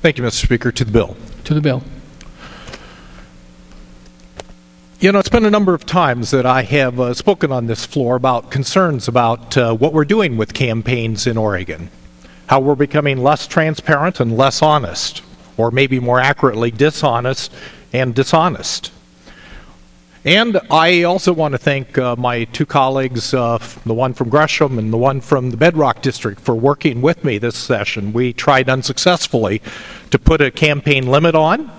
Thank you, Mr. Speaker. To the bill. To the bill. You know, it's been a number of times that I have spoken on this floor about concerns about what we're doing with campaigns in Oregon, how we're becoming less transparent and less honest, or maybe more accurately, dishonest and dishonest. And I also want to thank my two colleagues, the one from Gresham and the one from the Bedrock District, for working with me this session. We tried unsuccessfully to put a campaign limit on,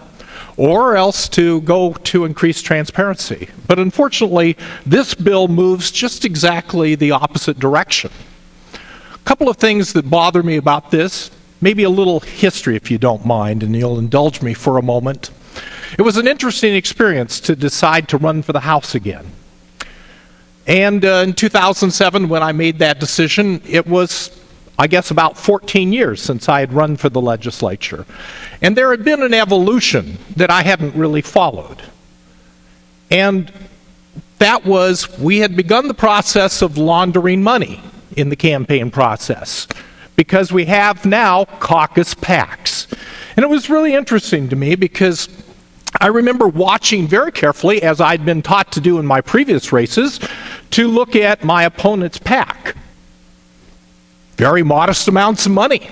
or else to go to increased transparency. But unfortunately, this bill moves just exactly the opposite direction. A couple of things that bother me about this, maybe a little history if you don't mind, and you'll indulge me for a moment. It was an interesting experience to decide to run for the House again. And in 2007, when I made that decision, it was, I guess, about 14 years since I had run for the legislature. And there had been an evolution that I hadn't really followed. And that was, we had begun the process of laundering money in the campaign process, because we have now caucus PACs. And it was really interesting to me because I remember watching very carefully, as I'd been taught to do in my previous races, to look at my opponent's PAC. Very modest amounts of money.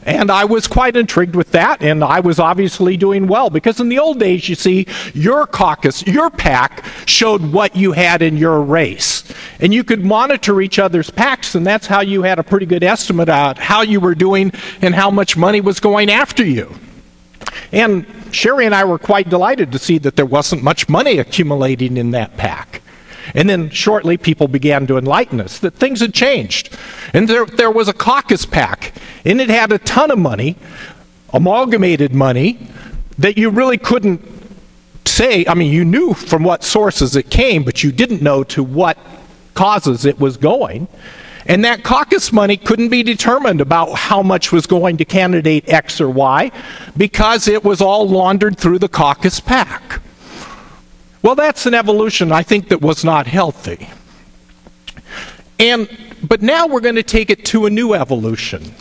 And I was quite intrigued with that, and I was obviously doing well, because in the old days, you see, your caucus, your PAC, showed what you had in your race. And you could monitor each other's PACs, and that's how you had a pretty good estimate of how you were doing and how much money was going after you. And Sherry and I were quite delighted to see that there wasn't much money accumulating in that PAC. And then shortly people began to enlighten us that things had changed. And there was a caucus PAC, and it had a ton of money, amalgamated money, that you really couldn't say. I mean, you knew from what sources it came, but you didn't know to what causes it was going. And that caucus money couldn't be determined about how much was going to candidate X or Y, because it was all laundered through the caucus PAC. Well, that's an evolution, I think, that was not healthy. But now we're going to take it to a new evolution.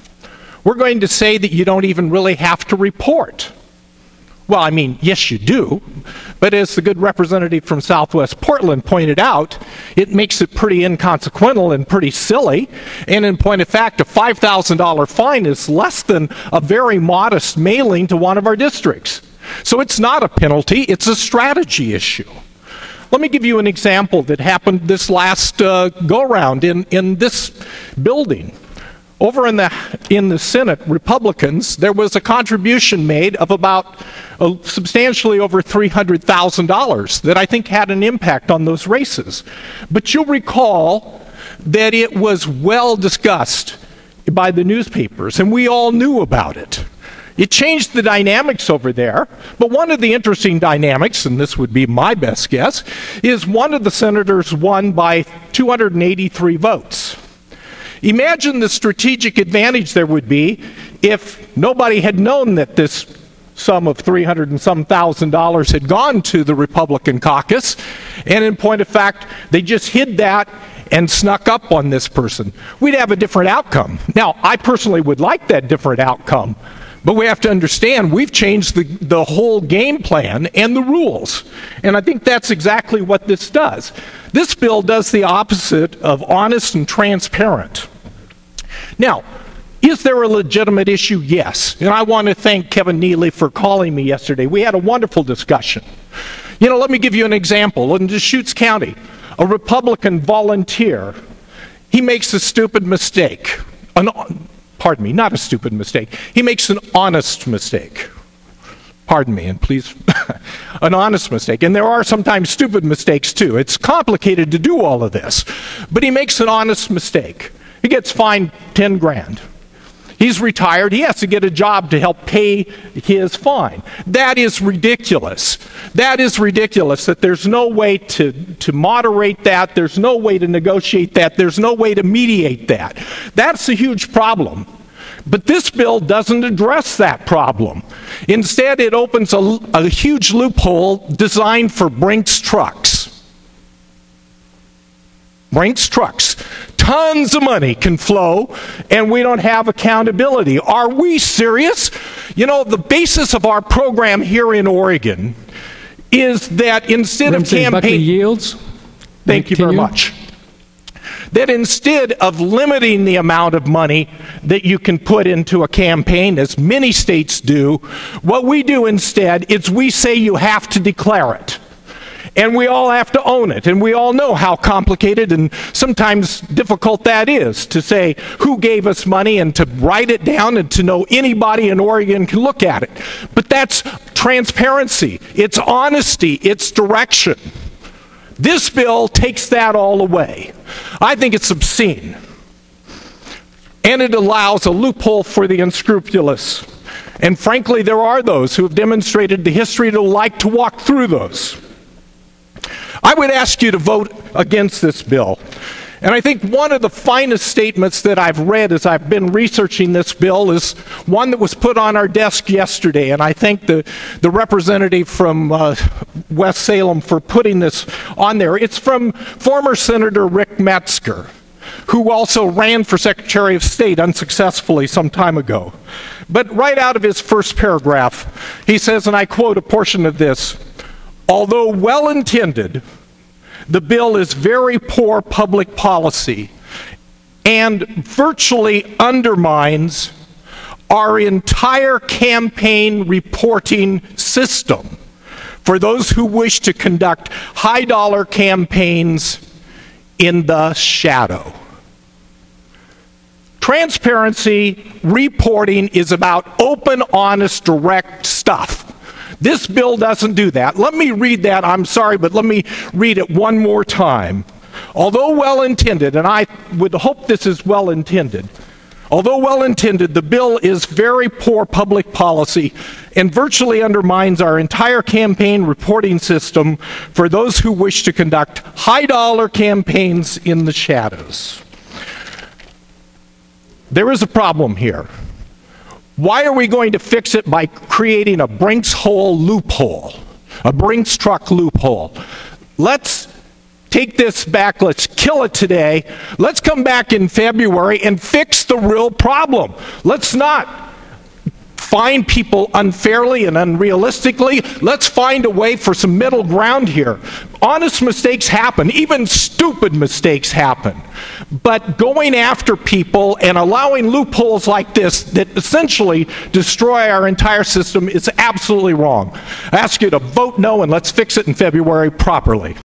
We're going to say that you don't even really have to report. Well, I mean, yes, you do, but as the good representative from Southwest Portland pointed out, it makes it pretty inconsequential and pretty silly, and in point of fact, a $5,000 fine is less than a very modest mailing to one of our districts. So it's not a penalty, it's a strategy issue. Let me give you an example that happened this last go-round in this building. Over in the Senate, Republicans, there was a contribution made of about substantially over $300,000 that I think had an impact on those races. But you'll recall that it was well discussed by the newspapers, and we all knew about it. It changed the dynamics over there, but one of the interesting dynamics, and this would be my best guess, is one of the senators won by 283 votes. Imagine the strategic advantage there would be if nobody had known that this sum of $300 and some thousand had gone to the Republican caucus, and in point of fact, they just hid that and snuck up on this person. We'd have a different outcome. Now, I personally would like that different outcome, but we have to understand we've changed the whole game plan and the rules. And I think that's exactly what this does. This bill does the opposite of honest and transparent. Now, is there a legitimate issue? Yes. And I want to thank Kevin Neely for calling me yesterday. We had a wonderful discussion. You know, let me give you an example. In Deschutes County, a Republican volunteer, he makes a stupid mistake. Pardon me, not a stupid mistake. He makes an honest mistake. Pardon me, and please, an honest mistake. And there are sometimes stupid mistakes too. It's complicated to do all of this. But he makes an honest mistake. He gets fined 10 grand. He's retired. He has to get a job to help pay his fine. That is ridiculous. That is ridiculous that there's no way to moderate that. There's no way to negotiate that. There's no way to mediate that. That's a huge problem. But this bill doesn't address that problem. Instead, it opens a huge loophole designed for Brinks trucks. Brinks trucks. Tons of money can flow, and we don't have accountability. Are we serious? You know, the basis of our program here in Oregon is that instead of campaign yields. Thank you very much. That instead of limiting the amount of money that you can put into a campaign, as many states do, what we do instead is we say you have to declare it. And we all have to own it. And we all know how complicated and sometimes difficult that is, to say who gave us money and to write it down and to know anybody in Oregon can look at it. But that's transparency. It's honesty. It's direction. This bill takes that all away. I think it's obscene. And it allows a loophole for the unscrupulous. And frankly, there are those who have demonstrated the history to like to walk through those. I would ask you to vote against this bill. And I think one of the finest statements that I've read as I've been researching this bill is one that was put on our desk yesterday. And I thank the representative from West Salem for putting this on there. It's from former Senator Rick Metzger, who also ran for Secretary of State unsuccessfully some time ago. But right out of his first paragraph, he says, and I quote a portion of this, "Although well-intended, the bill is very poor public policy and virtually undermines our entire campaign reporting system for those who wish to conduct high-dollar campaigns in the shadow." Transparency reporting is about open, honest, direct stuff. This bill doesn't do that. Let me read that. I'm sorry, but let me read it one more time. Although well-intended, and I would hope this is well-intended, although well-intended, the bill is very poor public policy and virtually undermines our entire campaign reporting system for those who wish to conduct high-dollar campaigns in the shadows. There is a problem here. Why are we going to fix it by creating a Brinks hole loophole, a Brinks truck loophole? Let's take this back. Let's kill it today. Let's come back in February and fix the real problem. Let's not fine people unfairly and unrealistically. Let's find a way for some middle ground here. Honest mistakes happen. Even stupid mistakes happen. But going after people and allowing loopholes like this that essentially destroy our entire system is absolutely wrong. I ask you to vote no, and let's fix it in February properly.